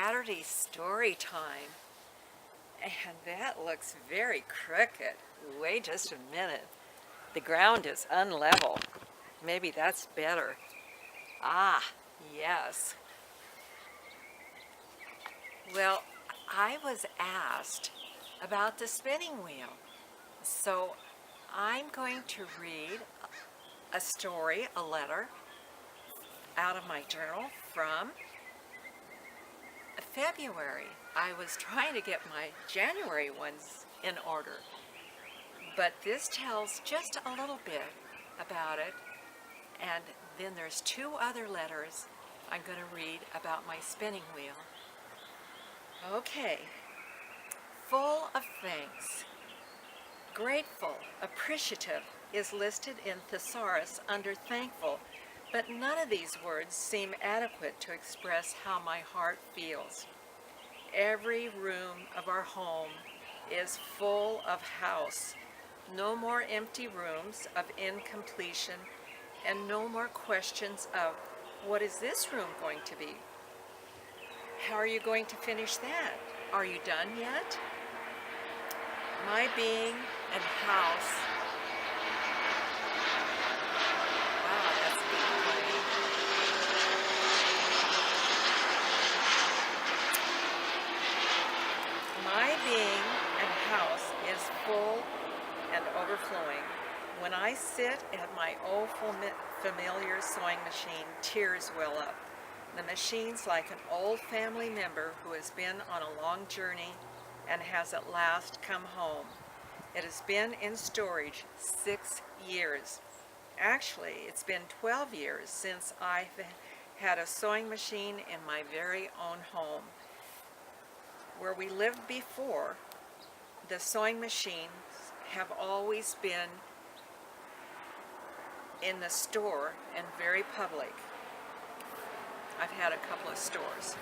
Saturday story time. And that looks very crooked. Wait just a minute. The ground is unlevel. Maybe that's better. Ah, yes. Well, I was asked about the spinning wheel. So I'm going to read a story, a letter, out of my journal from February. I was trying to get my January ones in order, but this tells just a little bit about it, and then there's two other letters I'm going to read about my spinning wheel. Okay. Full of thanks. Grateful, appreciative is listed in thesaurus under thankful, but none of these words seem adequate to express how my heart feels. Every room of our home is full of house. No more empty rooms of incompletion, and no more questions of, what is this room going to be? How are you going to finish that? Are you done yet? My being and house. Wow, that's a big plane. My being and house is full and overflowing. When I sit at my old familiar sewing machine, tears well up. The machine's like an old family member who has been on a long journey and has at last come home. It has been in storage 6 years. Actually, it's been 12 years since I've had a sewing machine in my very own home. Where we lived before, the sewing machines have always been in the store and very public. I've had a couple of stores.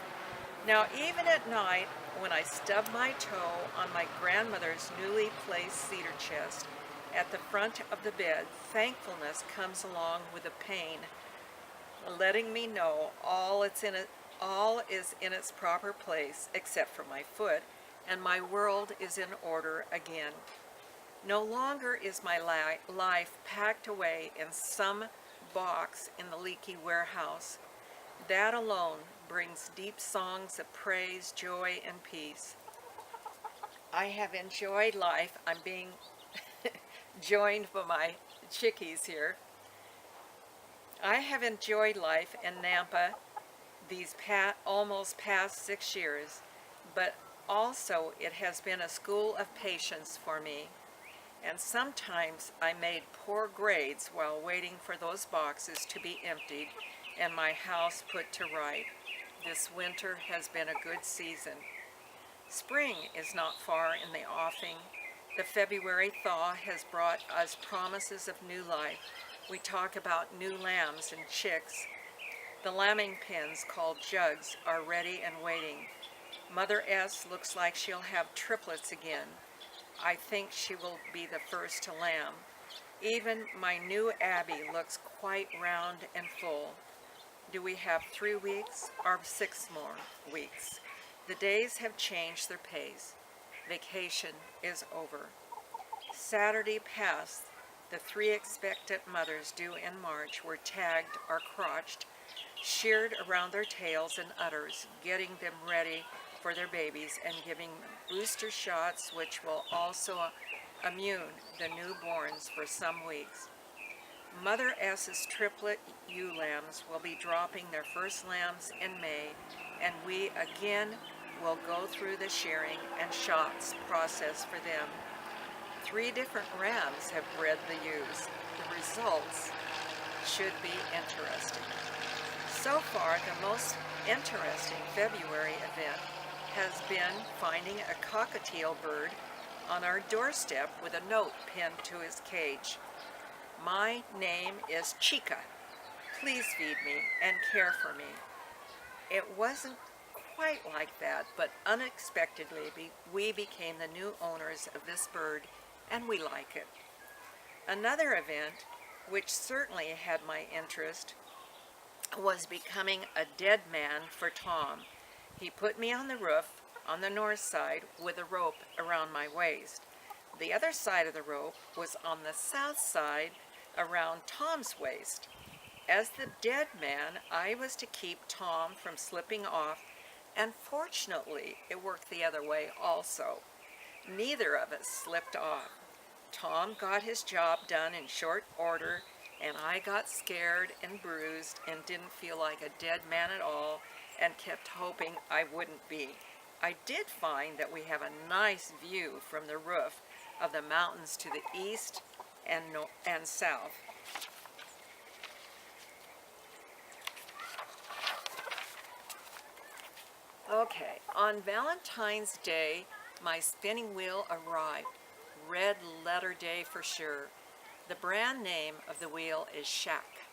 Now, even at night, when I stub my toe on my grandmother's newly placed cedar chest at the front of the bed, thankfulness comes along with the pain, letting me know all is in its proper place except for my foot, and my world is in order again. No longer is my life packed away in some box in the leaky warehouse. That alone brings deep songs of praise, joy, and peace. I have enjoyed life. I'm being joined by my chickies here. I have enjoyed life in Nampa these almost past 6 years, but also it has been a school of patience for me. And sometimes I made poor grades while waiting for those boxes to be emptied and my house put to right. This winter has been a good season. Spring is not far in the offing. The February thaw has brought us promises of new life. We talk about new lambs and chicks. The lambing pens called jugs are ready and waiting. Mother S looks like she'll have triplets again. I think she will be the first to lamb. Even my new Abby looks quite round and full. Do we have 3 weeks or 6 more weeks? The days have changed their pace. Vacation is over. Saturday passed. The 3 expectant mothers due in March were tagged or crotched, sheared around their tails and udders, getting them ready for their babies and giving booster shots which will also immune the newborns for some weeks. Mother S's triplet ewe lambs will be dropping their first lambs in May, and we again will go through the shearing and shots process for them. 3 different rams have bred the ewes. The results should be interesting. So far, the most interesting February event has been finding a cockatiel bird on our doorstep with a note pinned to his cage. My name is Chica. Please feed me and care for me. It wasn't quite like that, but unexpectedly we became the new owners of this bird, and we like it. Another event, which certainly had my interest, was becoming a dead man for Tom. He put me on the roof on the north side with a rope around my waist. The other side of the rope was on the south side around Tom's waist. As the dead man, I was to keep Tom from slipping off, and fortunately, it worked the other way also. Neither of us slipped off. Tom got his job done in short order, and I got scared and bruised and didn't feel like a dead man at all and kept hoping I wouldn't be. I did find that we have a nice view from the roof of the mountains to the east and south. Okay, on Valentine's Day, my spinning wheel arrived. Red letter day for sure. The brand name of the wheel is Shack.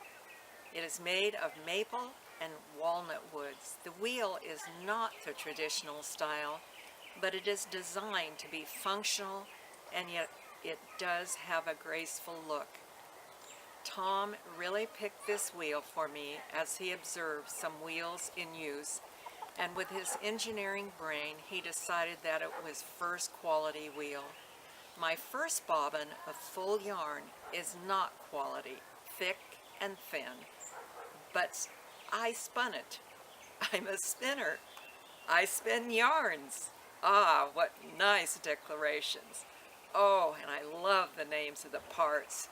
It is made of maple and walnut woods. The wheel is not the traditional style, but it is designed to be functional, and yet it does have a graceful look. Tom really picked this wheel for me as he observed some wheels in use, and with his engineering brain, he decided that it was first quality wheel. My first bobbin of full yarn is not quality, thick and thin, but I spun it. I'm a spinner. I spin yarns. Ah, what nice declarations. Oh, and I love the names of the parts.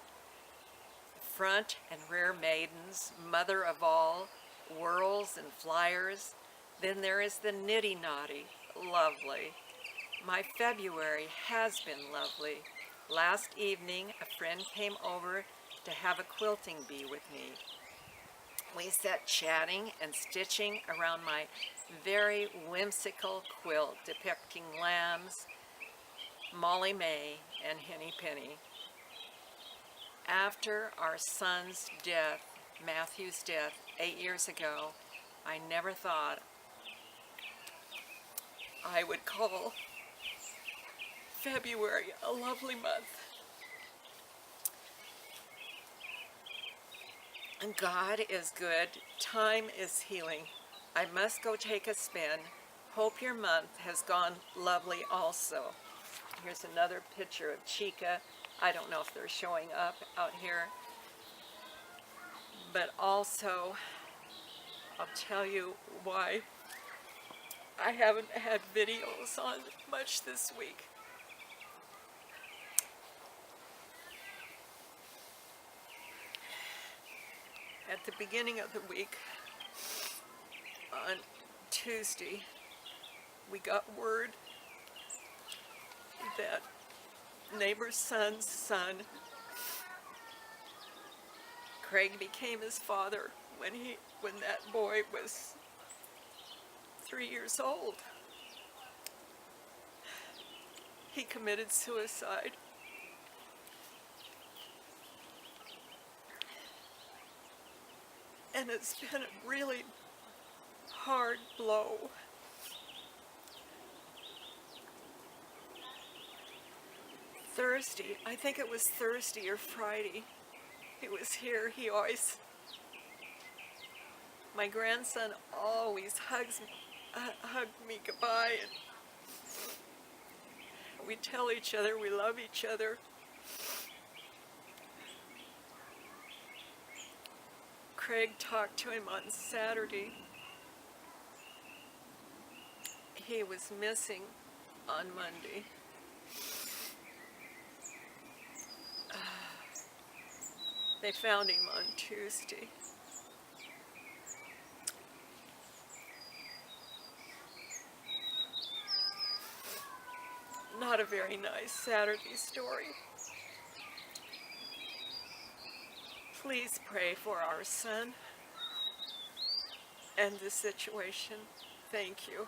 Front and rear maidens, mother of all, whirls and flyers. Then there is the nitty-notty, lovely. My February has been lovely. Last evening, a friend came over to have a quilting bee with me. We sat chatting and stitching around my very whimsical quilt depicting lambs, Molly May, and Henny Penny. After our son's death, Matthew's death, 8 years ago, I never thought I would call February a lovely month. And God is good. Time is healing. I must go take a spin. Hope your month has gone lovely also. Here's another picture of Chica. I don't know if they're showing up out here. But also, I'll tell you why I haven't had videos on much this week. At the beginning of the week, on Tuesday, we got word that neighbor's son's son, Craig, became his father when that boy was 3 years old. He committed suicide. And it's been a really hard blow. Thursday, I think it was Thursday or Friday, he was here. My grandson always hugged me goodbye, and we tell each other we love each other. Craig talked to him on Saturday. He was missing on Monday. They found him on Tuesday. Not a very nice Saturday story. Please pray for our son and the situation. Thank you.